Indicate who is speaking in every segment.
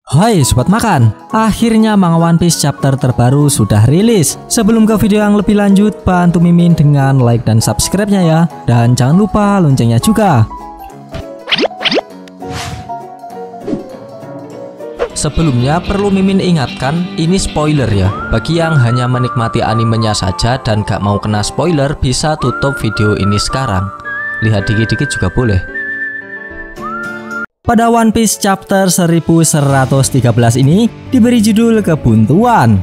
Speaker 1: Hai Sobat Makan, akhirnya manga One Piece chapter terbaru sudah rilis. Sebelum ke video yang lebih lanjut, bantu Mimin dengan like dan subscribe-nya ya. Dan jangan lupa loncengnya juga. Sebelumnya perlu Mimin ingatkan, ini spoiler ya. Bagi yang hanya menikmati animenya saja dan gak mau kena spoiler, bisa tutup video ini sekarang. Lihat dikit-dikit juga boleh. Pada One Piece chapter 1113 ini diberi judul Kebuntuan.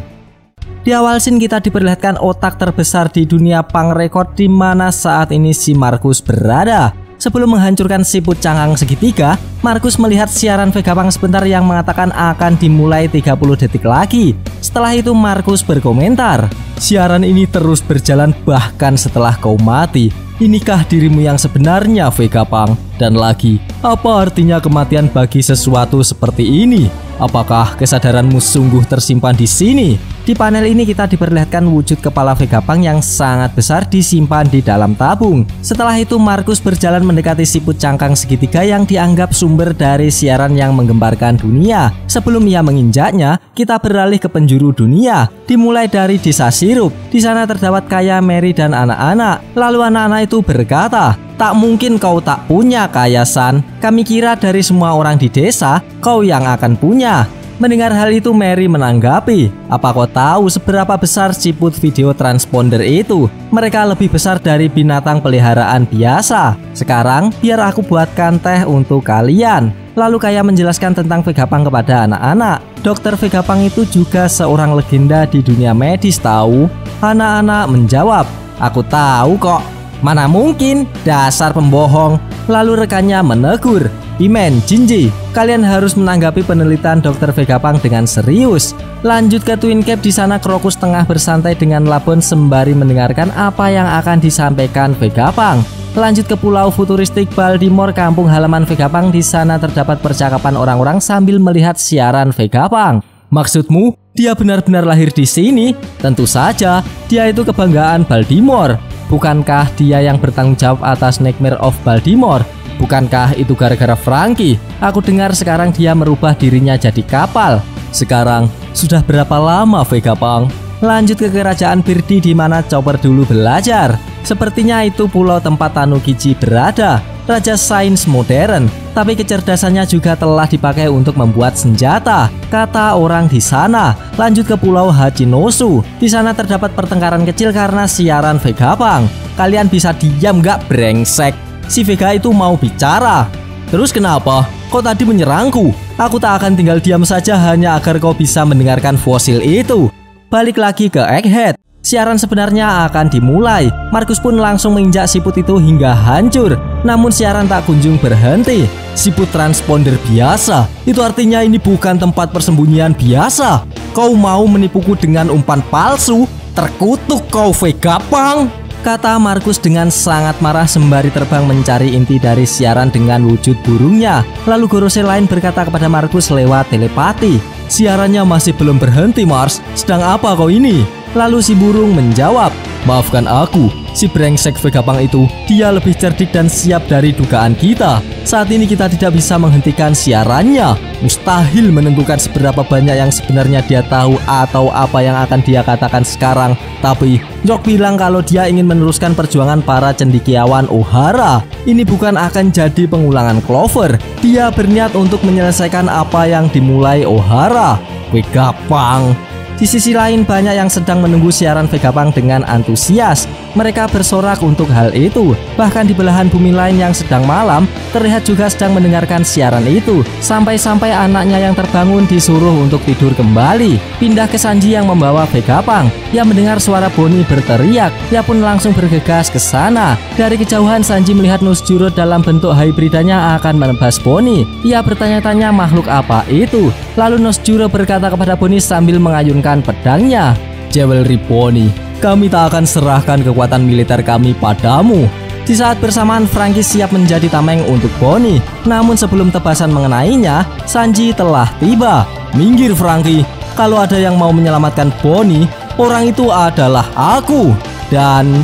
Speaker 1: Di awal scene kita diperlihatkan otak terbesar di dunia Punk Record di mana saat ini si Markus berada. Sebelum menghancurkan siput cangkang segitiga, Markus melihat siaran Vegapunk sebentar yang mengatakan akan dimulai 30 detik lagi. Setelah itu Markus berkomentar, "Siaran ini terus berjalan bahkan setelah kau mati. Inikah dirimu yang sebenarnya, Vegapunk?" Dan lagi, "Apa artinya kematian bagi sesuatu seperti ini? Apakah kesadaranmu sungguh tersimpan di sini?" Di panel ini kita diperlihatkan wujud kepala Vegapunk yang sangat besar disimpan di dalam tabung. Setelah itu Markus berjalan mendekati siput cangkang segitiga yang dianggap sumber dari siaran yang menggemparkan dunia. Sebelum ia menginjaknya, kita beralih ke penjuru dunia. Dimulai dari desa sirup. Di sana terdapat Kaya, Mary dan anak-anak. Lalu anak-anak itu berkata, "Tak mungkin kau tak punya, Kaya San. Kami kira dari semua orang di desa, kau yang akan punya." Mendengar hal itu Mary menanggapi, "Apa kau tahu seberapa besar siput video transponder itu? Mereka lebih besar dari binatang peliharaan biasa. Sekarang biar aku buatkan teh untuk kalian." Lalu Kaya menjelaskan tentang Vegapunk kepada anak-anak. Dokter Vegapunk itu juga seorang legenda di dunia medis tahu. Anak-anak menjawab, "Aku tahu kok." "Mana mungkin, dasar pembohong." Lalu rekannya menegur, "Imen, Jinji, kalian harus menanggapi penelitian Dr. Vegapunk dengan serius." Lanjut ke Twin Cap, di sana Crocus tengah bersantai dengan Labon sembari mendengarkan apa yang akan disampaikan Vegapunk. Lanjut ke pulau futuristik Baltimore, kampung halaman Vegapunk. Di sana terdapat percakapan orang-orang sambil melihat siaran Vegapunk. "Maksudmu, dia benar-benar lahir di sini?" "Tentu saja, dia itu kebanggaan Baltimore. Bukankah dia yang bertanggung jawab atas Nightmare of Baltimore? Bukankah itu gara-gara Franky? Aku dengar sekarang dia merubah dirinya jadi kapal." "Sekarang sudah berapa lama Vegapunk?" Lanjut ke kerajaan Birdi di mana Chopper dulu belajar. Sepertinya itu pulau tempat Tanukichi berada, raja sains modern. Tapi kecerdasannya juga telah dipakai untuk membuat senjata, kata orang di sana. Lanjut ke pulau Hachinosu. Di sana terdapat pertengkaran kecil karena siaran Vegapunk. "Kalian bisa diam gak, brengsek? Si Vega itu mau bicara." "Terus kenapa? Kau tadi menyerangku. Aku tak akan tinggal diam saja hanya agar kau bisa mendengarkan fosil itu." Balik lagi ke Egghead. Siaran sebenarnya akan dimulai. Markus pun langsung menginjak siput itu hingga hancur. Namun siaran tak kunjung berhenti. "Siput transponder biasa? Itu artinya ini bukan tempat persembunyian biasa. Kau mau menipuku dengan umpan palsu? Terkutuk kau, Vegapunk!" kata Markus dengan sangat marah sembari terbang mencari inti dari siaran dengan wujud burungnya. Lalu Gorosei lain berkata kepada Markus lewat telepati, "Siarannya masih belum berhenti, Mars. Sedang apa kau ini?" Lalu si burung menjawab, "Maafkan aku, si brengsek Vegapunk itu, dia lebih cerdik dan siap dari dugaan kita. Saat ini kita tidak bisa menghentikan siarannya. Mustahil menentukan seberapa banyak yang sebenarnya dia tahu atau apa yang akan dia katakan sekarang. Tapi Rock bilang kalau dia ingin meneruskan perjuangan para cendekiawan Ohara. Ini bukan akan jadi pengulangan Clover. Dia berniat untuk menyelesaikan apa yang dimulai Ohara." Vegapunk. Di sisi lain banyak yang sedang menunggu siaran Vegapunk dengan antusias. Mereka bersorak untuk hal itu. Bahkan di belahan bumi lain yang sedang malam, terlihat juga sedang mendengarkan siaran itu. Sampai-sampai anaknya yang terbangun disuruh untuk tidur kembali. Pindah ke Sanji yang membawa Vegapunk. Ia mendengar suara Bonnie berteriak. Ia pun langsung bergegas ke sana. Dari kejauhan Sanji melihat Nosjuro dalam bentuk hybridanya akan menebas Bonnie. Ia bertanya-tanya makhluk apa itu. Lalu Nosjuro berkata kepada Bonnie sambil mengayunkan pedangnya, "Jewelry Bonnie, kami tak akan serahkan kekuatan militer kami padamu." Di saat bersamaan Franky siap menjadi tameng untuk Bonnie. Namun sebelum tebasan mengenainya, Sanji telah tiba. "Minggir Franky, kalau ada yang mau menyelamatkan Bonnie, orang itu adalah aku." Dan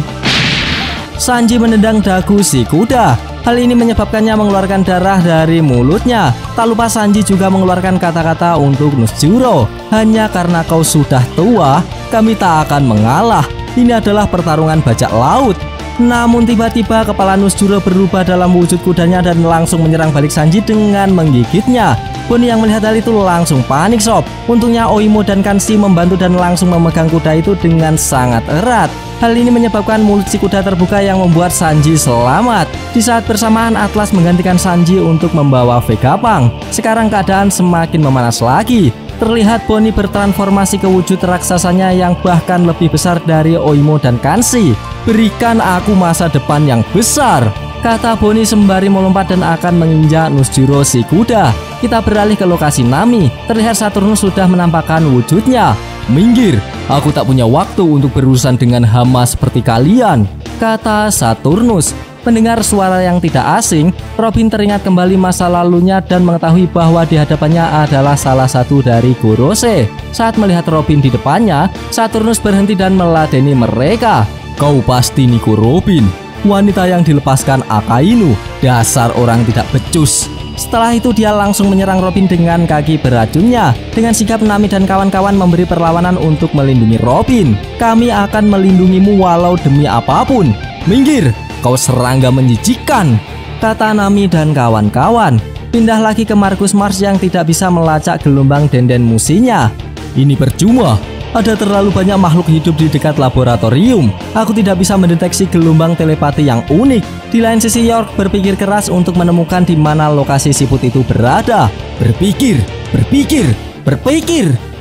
Speaker 1: Sanji menendang dagu si kuda. Hal ini menyebabkannya mengeluarkan darah dari mulutnya. Tak lupa Sanji juga mengeluarkan kata-kata untuk Nusjuro. Hanya karena kau sudah tua, kami tak akan mengalah. Ini adalah pertarungan bajak laut. Namun tiba-tiba kepala Nusjuro berubah dalam wujud kudanya dan langsung menyerang balik Sanji dengan menggigitnya. Bonnie yang melihat hal itu langsung panik sob. Untungnya Oimo dan Kanshi membantu dan langsung memegang kuda itu dengan sangat erat. Hal ini menyebabkan mulut si kuda terbuka yang membuat Sanji selamat. Di saat bersamaan Atlas menggantikan Sanji untuk membawa Vegapunk. Sekarang keadaan semakin memanas lagi. Terlihat Bonnie bertransformasi ke wujud raksasanya yang bahkan lebih besar dari Oimo dan Kanshi. Berikan aku masa depan yang besar, kata Bonnie sembari melompat dan akan menginjak Nusjuro si kuda. Kita beralih ke lokasi Nami. Terlihat Saturnus sudah menampakkan wujudnya. Minggir, aku tak punya waktu untuk berurusan dengan hama seperti kalian, kata Saturnus. Mendengar suara yang tidak asing, Robin teringat kembali masa lalunya dan mengetahui bahwa di hadapannya adalah salah satu dari Gorose. Saat melihat Robin di depannya, Saturnus berhenti dan meladeni mereka. Kau pasti Nico Robin, wanita yang dilepaskan Akainu. Dasar orang tidak becus. Setelah itu dia langsung menyerang Robin dengan kaki beracunnya. Dengan sigap Nami dan kawan-kawan memberi perlawanan untuk melindungi Robin. Kami akan melindungimu walau demi apapun. Minggir, kau serangga menjijikan, kata Nami dan kawan-kawan. Pindah lagi ke Markus Mars yang tidak bisa melacak gelombang denden musinya. Ini percuma. Ada terlalu banyak makhluk hidup di dekat laboratorium. Aku tidak bisa mendeteksi gelombang telepati yang unik. Di lain sisi York berpikir keras untuk menemukan di mana lokasi siput itu berada. Berpikir.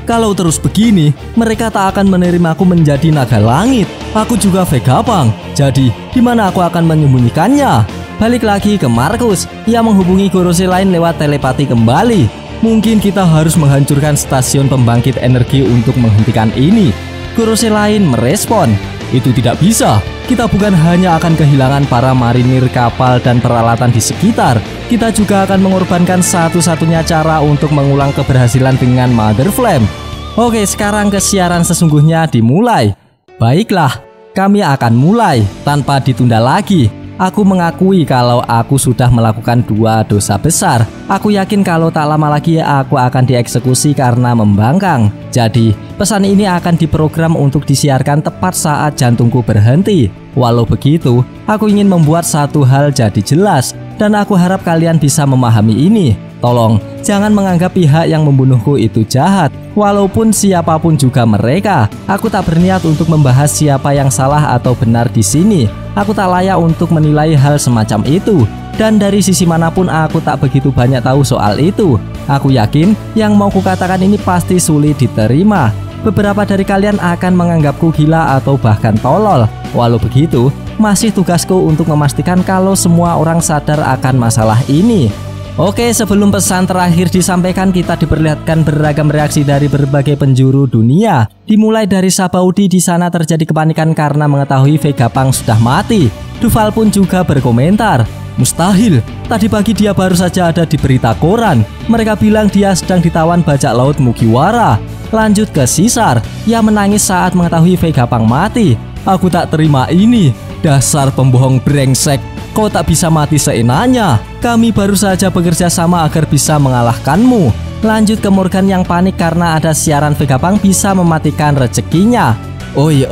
Speaker 1: Kalau terus begini, mereka tak akan menerimaku menjadi naga langit. Aku juga Vegapunk. Jadi, di mana aku akan menyembunyikannya? Balik lagi ke Markus. Ia menghubungi Gorose lain lewat telepati kembali. Mungkin kita harus menghancurkan stasiun pembangkit energi untuk menghentikan ini. Gorose lain merespon, itu tidak bisa. Kita bukan hanya akan kehilangan para marinir kapal dan peralatan di sekitar. Kita juga akan mengorbankan satu-satunya cara untuk mengulang keberhasilan dengan Mother Flame. Oke, sekarang ke siaran sesungguhnya dimulai. Baiklah, kami akan mulai tanpa ditunda lagi. Aku mengakui kalau aku sudah melakukan 2 dosa besar. Aku yakin kalau tak lama lagi aku akan dieksekusi karena membangkang. Jadi, pesan ini akan diprogram untuk disiarkan tepat saat jantungku berhenti. Walau begitu, aku ingin membuat satu hal jadi jelas, dan aku harap kalian bisa memahami ini. Tolong, jangan menganggap pihak yang membunuhku itu jahat. Walaupun siapapun juga mereka, aku tak berniat untuk membahas siapa yang salah atau benar di sini. Aku tak layak untuk menilai hal semacam itu. Dan dari sisi manapun aku tak begitu banyak tahu soal itu. Aku yakin yang mau kukatakan ini pasti sulit diterima. Beberapa dari kalian akan menganggapku gila atau bahkan tolol. Walau begitu, masih tugasku untuk memastikan kalau semua orang sadar akan masalah ini. Oke, sebelum pesan terakhir disampaikan, kita diperlihatkan beragam reaksi dari berbagai penjuru dunia. Dimulai dari Sabaudi, di sana terjadi kepanikan karena mengetahui Vegapunk sudah mati. Duval pun juga berkomentar, mustahil, tadi pagi dia baru saja ada di berita koran. Mereka bilang dia sedang ditawan bajak laut Mugiwara. Lanjut ke Caesar, ia menangis saat mengetahui Vegapunk mati. Aku tak terima ini, dasar pembohong brengsek. Kau tak bisa mati seenaknya. Kami baru saja bekerja sama agar bisa mengalahkanmu. Lanjut ke Morgan yang panik karena ada siaran Vegapunk bisa mematikan rezekinya. Oi,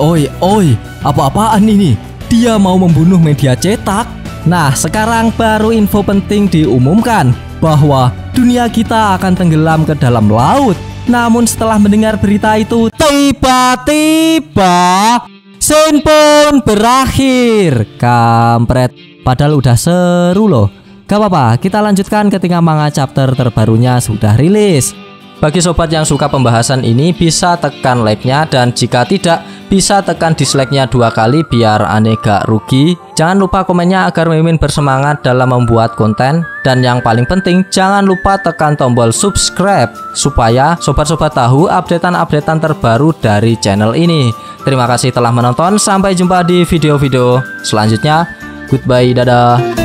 Speaker 1: apa-apaan ini? Dia mau membunuh media cetak. Nah, sekarang baru info penting diumumkan bahwa dunia kita akan tenggelam ke dalam laut. Namun setelah mendengar berita itu, tiba-tiba scene pun berakhir. Kampret. Padahal udah seru loh. Gak apa-apa, kita lanjutkan ketika manga chapter terbarunya sudah rilis. Bagi sobat yang suka pembahasan ini, bisa tekan like-nya, dan jika tidak, bisa tekan dislike-nya 2 kali biar aneh gak rugi. Jangan lupa komennya agar Mimin bersemangat dalam membuat konten. Dan yang paling penting, jangan lupa tekan tombol subscribe supaya sobat-sobat tahu updatean-updatean terbaru dari channel ini. Terima kasih telah menonton, sampai jumpa di video-video selanjutnya. Goodbye, dadah.